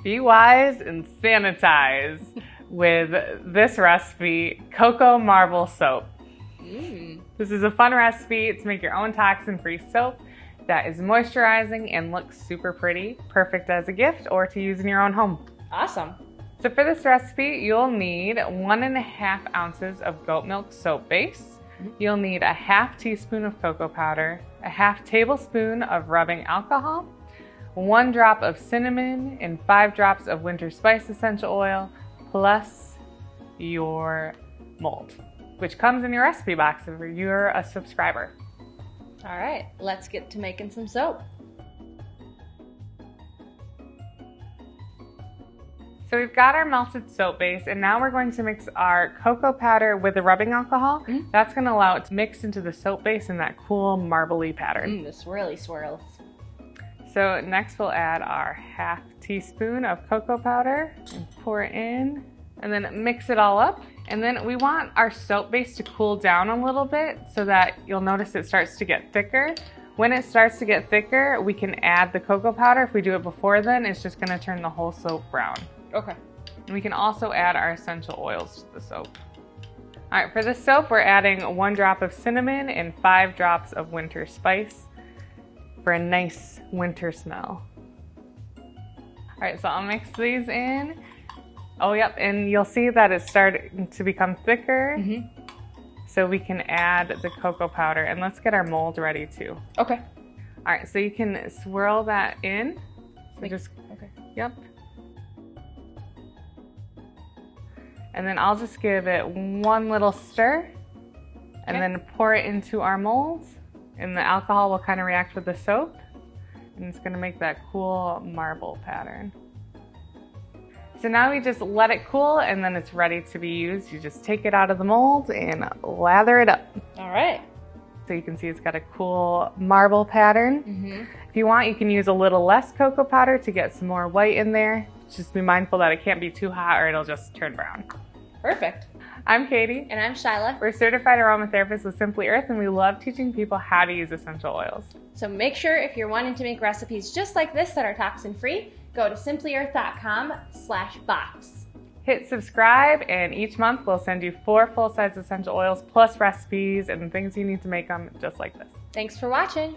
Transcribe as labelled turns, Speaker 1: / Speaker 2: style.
Speaker 1: Be wise and sanitize with this recipe, Cocoa Marble Soap. This is a fun recipe to make your own toxin-free soap that is moisturizing and looks super pretty, perfect as a gift or to use in your own home.
Speaker 2: Awesome.
Speaker 1: So for this recipe, you'll need 1.5 ounces of goat milk soap base. You'll need a half teaspoon of cocoa powder, a half tablespoon of rubbing alcohol, 1 drop of cinnamon, and 5 drops of winter spice essential oil, plus your mold, which comes in your recipe box if you're a subscriber.
Speaker 2: All right, let's get to making some soap.
Speaker 1: So we've got our melted soap base, and now we're going to mix our cocoa powder with the rubbing alcohol. That's going to allow it to mix into the soap base in that cool marbly pattern.
Speaker 2: The swirly swirls.
Speaker 1: So next we'll add our half teaspoon of cocoa powder and pour it in, and then mix it all up. And then we want our soap base to cool down a little bit so that you'll notice it starts to get thicker. When it starts to get thicker, we can add the cocoa powder. If we do it before then, it's just going to turn the whole soap brown.
Speaker 2: Okay.
Speaker 1: And we can also add our essential oils to the soap. All right, for the soap, we're adding 1 drop of cinnamon and 5 drops of winter spice for a nice winter smell. All right, so I'll mix these in. Oh, yep, and you'll see that it's starting to become thicker. So we can add the cocoa powder, and let's get our mold ready too.
Speaker 2: Okay.
Speaker 1: All right, so you can swirl that in. So just, yep. And then I'll just give it 1 little stir and then pour it into our mold. And the alcohol will kind of react with the soap. And it's going to make that cool marble pattern. So now we just let it cool and then it's ready to be used. You just take it out of the mold and lather it up.
Speaker 2: All right.
Speaker 1: So you can see it's got a cool marble pattern. If you want, you can use a little less cocoa powder to get some more white in there. Just be mindful that it can't be too hot or it'll just turn brown.
Speaker 2: Perfect.
Speaker 1: I'm Katie.
Speaker 2: And I'm Shyla.
Speaker 1: We're certified aromatherapists with Simply Earth, and we love teaching people how to use essential oils.
Speaker 2: So make sure if you're wanting to make recipes just like this that are toxin-free, go to simplyearth.com/box.
Speaker 1: Hit subscribe, and each month we'll send you 4 full-size essential oils plus recipes and things you need to make them just like this.
Speaker 2: Thanks for watching.